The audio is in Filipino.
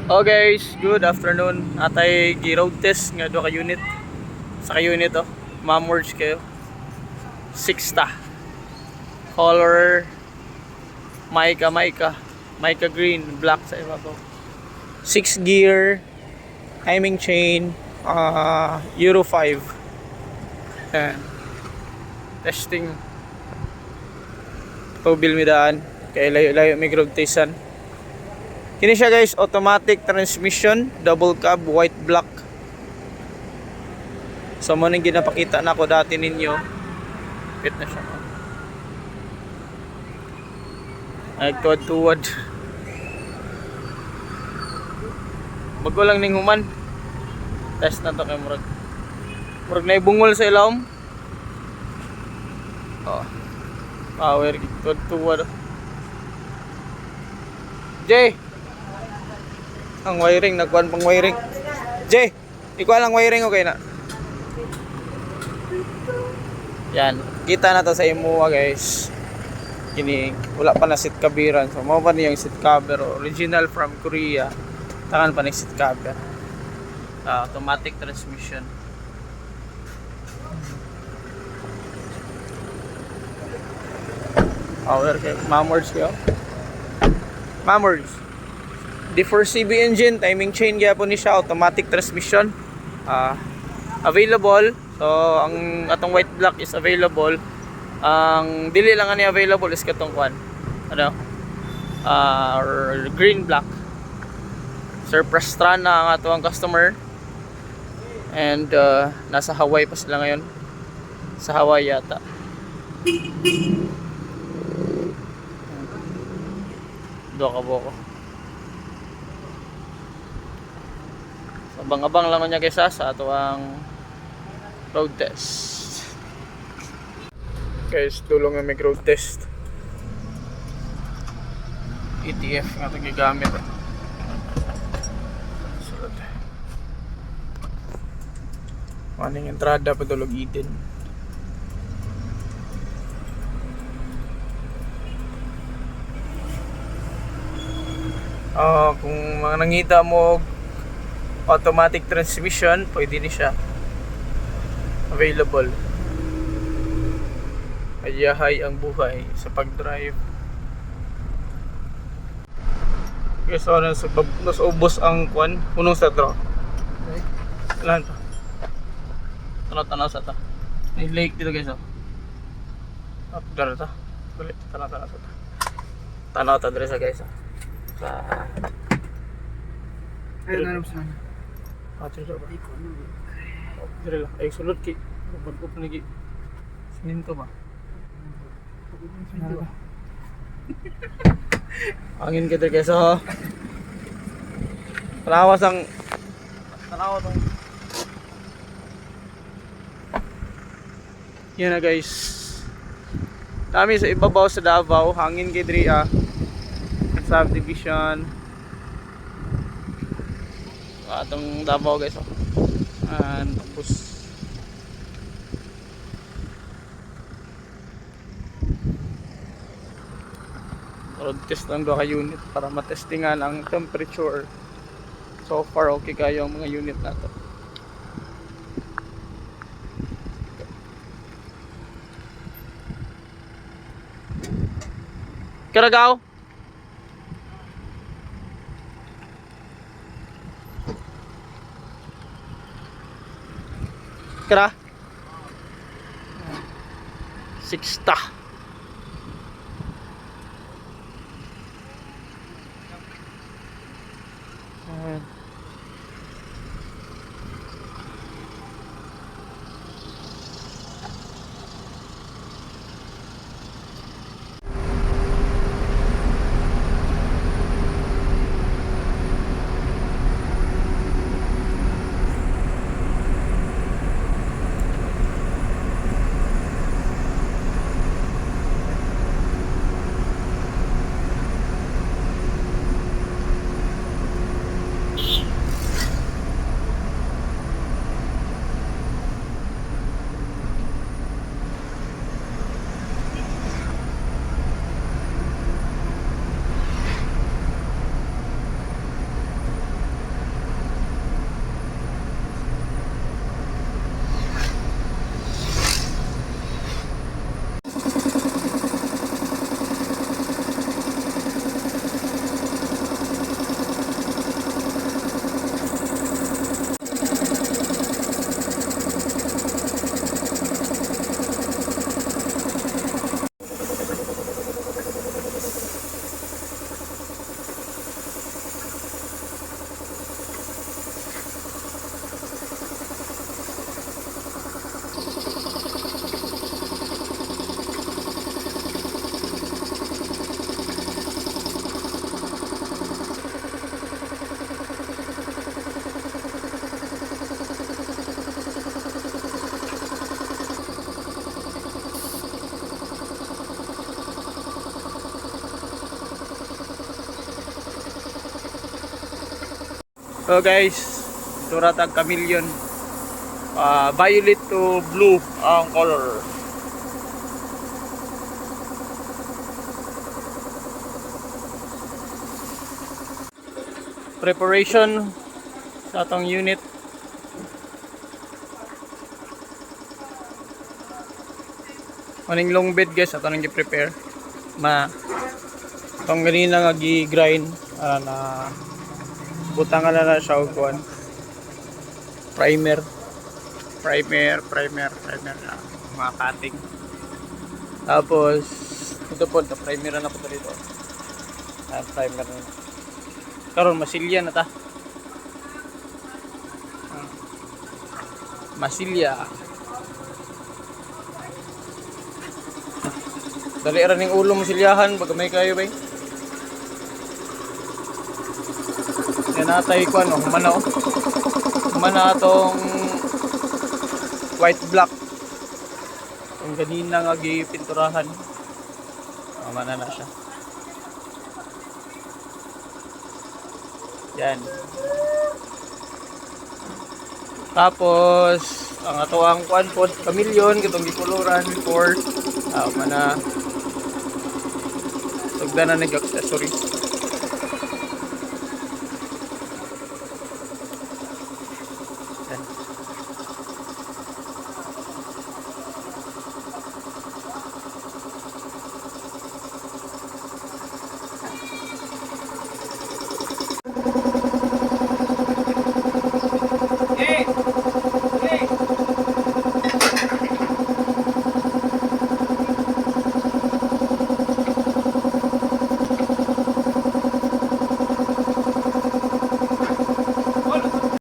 Oh guys, good afternoon. Atay gi-road test nga do ka unit. Sa ka unit oh. Ma-merge kayo. Sixta. Color mica green, black sa ibabaw. 6 gear, timing chain, Euro 5. Yan. Testing. Tubil midaan. Kaya layo-layo may road testan. Kini siya guys, automatic transmission, double cab, white black. So mo ning ginapakita na ako dati ninyo. Fit na siya. Ay tuwad-tuwad. Bago lang ning human. Test na to kay murag. Murag na ibungol sa ilawom. Oh. Power tuwad-tuwad. Jay, ang wiring, nagkuhan pang wiring. Jay, ikuha lang wiring, okay na. Yan, kita na to sa imuha guys. Kini, wala pa na seat kabiran. So, mo pa niyang seat cover. Original from Korea. Tangan pa na seat cover. Automatic transmission. Power kay Mamords kayo. Mamords. D4CB engine, timing chain gyapon ni siya, automatic transmission. Available. So ang atong white black is available. Ang dili lang ani available is katong kwan. Ano? Or green black. Surprise na ang atong customer. And nasa Hawaii pa sila ngayon. Sa Hawaii yata. Do ka boko. Abang-abang lang niya kaysa sa ato ang road test. Guys, tulong nga may road test. ETF nga ito gigamit. Sulod. Maning entrada padulog itin. Kung mga nangita mo automatic transmission, pwede ni siya. Available. Ayahay ang buhay sa pag-drive. Okay, so nasubos ang kwan. Unong sa draw. Okay. Ilan pa? Tanaw sa ta. May lake dito guys. Up there ta. Balik. Tanaw sa ta. Tanaw ta dire sa guys. Sa Ayun na sana. Dito ba? Dire lang. Ay sulod ki. Bag ko panigi. Sininto ba? Sininto ba? Angin kita guys oh. Tanawas tong. Yan na guys. Dami sa ibabaw sa Davao, hangin kay diri subdivision. Atong Davao guys oh. And tapos road test lang do ka unit para matestingan ang temperature. So far okay kayo ang mga unit nato. Karagaw. Kara. Sixta. So guys, tura tag chameleon. Violet to blue ang color. Preparation sa atong unit. Maning long bed guys, ato nang gi-prepare. Itong ganina nga gi-grind na butangan na siya og kuan. Primer na mga cutting. Tapos ito po, primer na po dito. Primer na. Karon masilya na ta. Masilya. Dali ra ning ulo masilyahan pag may kayo bay. Yan natay ko ano, humana oh. Humana atong white black. Ang ganina nga gipinturahan. Humana na siya. Yan. Tapos ang ato ang kuan po chameleon kitong gikuluran before mana sugdan na nag-accessory.